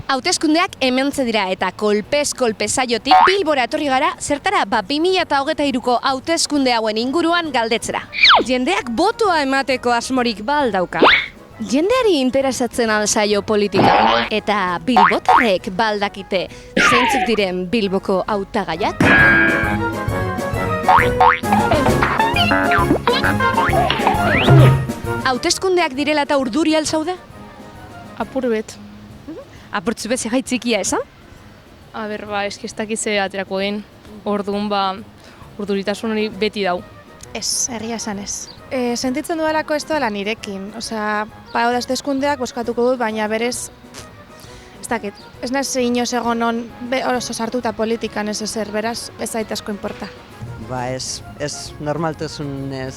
Hauteskundeak hementze dira eta kolpez-kolpe saiotik Bilbora etorri gara zertara 2023ko hauteskunde hauen inguruan galdetzera. Jendeak botoa emateko asmorik baldauka. Jendeari interesatzen al saio politika eta bilbotarrek baldakite zeintzuk diren Bilboko hautagaiak? Hauteskundeak direla eta urduri al zaude? Apur bet. Apurtzu bet zegai txikia esan? Aber, eski ez dakize aterako den. Orduan, urduritasun hori beti dau. Ez, egia esan ez. Sentitzen dudalako ez doala nirekin. Osea, hauteskundeak boskatuko dut, baina berez, ez dakit. Ez naiz inoz egon on oso sartuta politikan ez ezer, beraz, ez zait asko inporta. Ba ez normaltasunez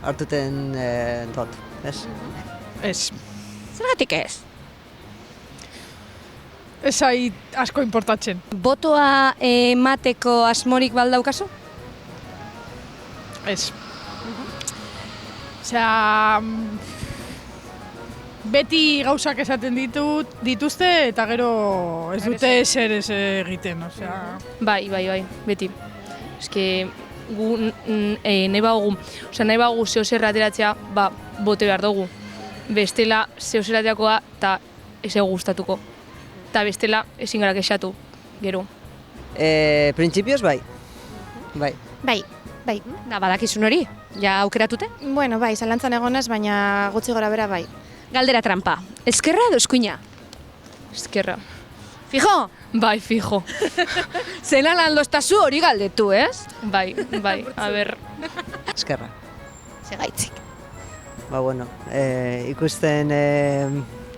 hartuten dut, ez? Ez. Zergatik ez? Ez zait asko importatzen. Botoa emateko asmorik baldaukazu? Ez. Osea, beti gauzak esaten dituzte eta gero ez dute ezer ez egiten, osea. Bai, beti. Eske, gu nahi bagu zeo zer ateratzea, bote behar dugu. Bestela zeo zer aterakoa eta ez egu gustatuko. Eta bestela ezin gara kexatu, gero. Printzipioz bai. Bai. Bai. Da, badakizun hori? Ja aukeratute? Bueno, bai, zalantzan egonez, baina gutxi gora bera bai. Galdera trampa. Ezkerra edo eskuina? Ezkerra. Fijo? Bai, fijo. Zelan aldoztazu hori galdetu, ez? Bai, aber. Eskerra. Segaitzik. Ba, bueno, ikusten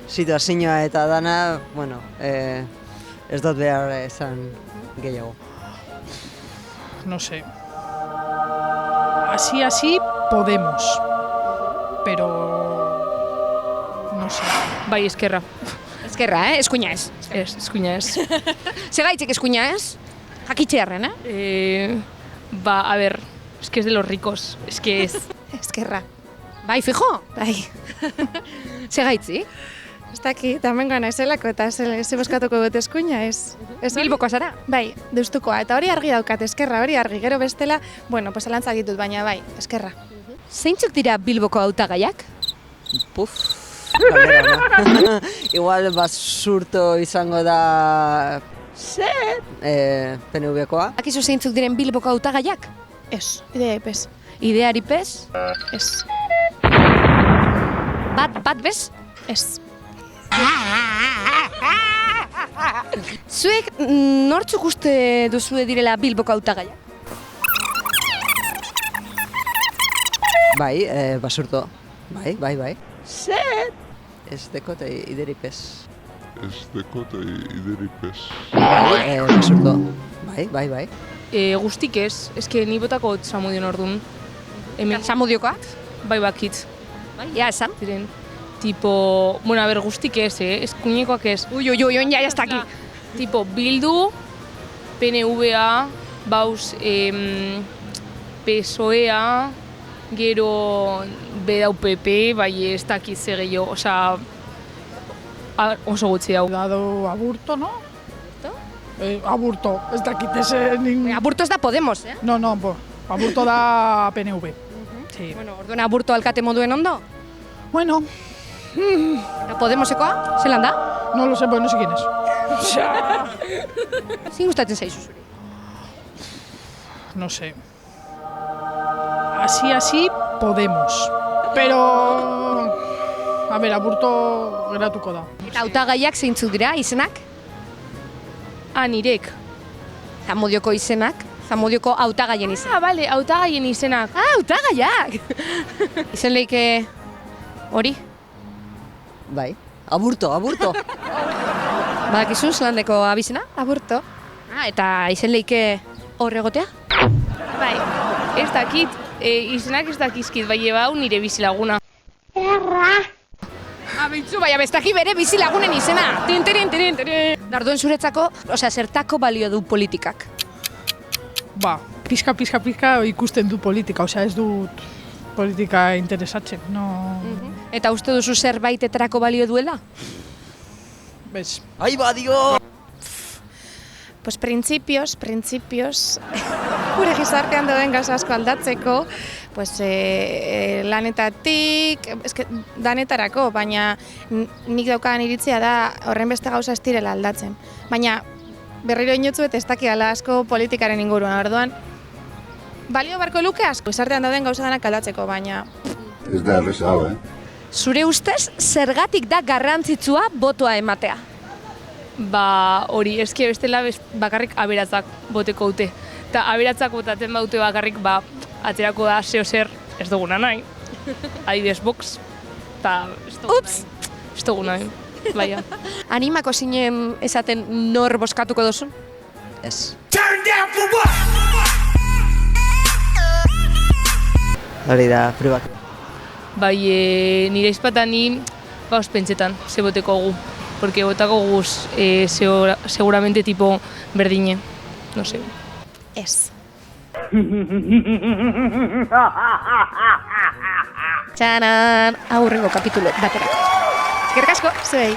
situazioa eta dana, bueno, ez dut behar esan gehiago. No sé. Así podemos. Pero no sé. Bai, ezkerra. Ezkerra, eskuina ez? Ez, eskuina ez. Segaitzik eskuina ez? Jakitxearren, Aber, eske ez de los ricos, eske ez. Ezkerra. Bai, fijo? Bai. Segaitzik? Ez dakit, tamengoa naizelako eta ze boskatuko dut eskuina, ez? Bilboko zara? Bai, deustukoa, eta hori argi daukat, eskerra, hori argi, gero bestela, bueno, alantzak ditut, baina bai, eskerra. Zeintzuk dira Bilboko hautagaiak? Puf, galdera, igual basurto izango da PNV-koa. Akizu zeintzuk diren Bilboko hautagaiak? Ez, idea ipez. Ideari pez? Ez. Bat bez? Ez. Zuek nortzuk uste duzue direla Bilboko hautagaiak? Bai, basurto. Bai. Ez dekote ideripez. Bai, basurto. Bai. Guztik ez, eske ni botako Zamudion orduan. Zamudiokoak? Bai, bakitz. Bai, ja, esan. Diren, tipo, bueno, guztik ez, eskuinekoak ez. Ui, ja ez daki. Tipo, Bildu, PNV-a, bauz, PSOE-a, gero bedau PP, bai ez dakit ze gehiago, osea, oso gutxi dau. Dado aburto, no? Aburto, ez dakit ez ningún... Aburto ez da Podemos, No, aburto da PNV. Sí. Bueno, orduan aburto alkate moduen ondo? Bueno, Eta Podemosekoa? Zelan da? no lo sé, pues no sé quién es. Zin gustatzen zaizu zuri? No sé. Así podemos. Pero... A ver, aburto geratuko da. Eta hautagaiak zeintzuk dira, izenak? Nirek. Zamudioko izenak? Zamudioko hautagaien izenak? Bale, hautagaien izenak. Hautagaiak! Izen lehike hori? Bai, aburto. Badakizu, zelandeko abizena? Aburto. Eta izen lehike hor egotea? Bai, ez dakit, izenak ez dakizkit, bai ebau nire bizilaguna. Abitzu, baina bestaki bere bizilagunen izena. Tintirin. Darduen zuretzako, zertako balio du politikak? Ba, pizka ikusten du politika, osea ez dut politika interesatzen, no... Eta uste duzu zerbait eterako balio duela? bez. Ai, badio! Pues printzipioz, gure gizartean dauden gauza asko aldatzeko, pues, lanetatik, danetarako, baina nik daukadan iritzia da horren beste gauza ez direla aldatzen. Baina berriro inotzuet ez dakidala asko politikaren inguruan, orduan, balio barko luke asko, gizartean dauden gauza danak aldatzeko, baina... Ez da erreza hau, Zure ustez, zergatik da garrantzitsua botoa ematea? Ba, hori, eski bestela bakarrik aberatzak boteko dute. Eta aberatzak botatzen baute bakarrik, ba, aterako da zeo zer ez duguna nahi. Adibidez box, eta ez duguna nahi. Baina. Animako zinen esaten nor boskatuko duzun? Ez. Hori da, probak. Bai, nire izpatan ni gauz pentsetan, ze boteko gu. Porque botako guz seguramente tipo berdine, no sé. Ez. Txaran, aurrengo kapitulo baterako. Eskerrik asko, zuei.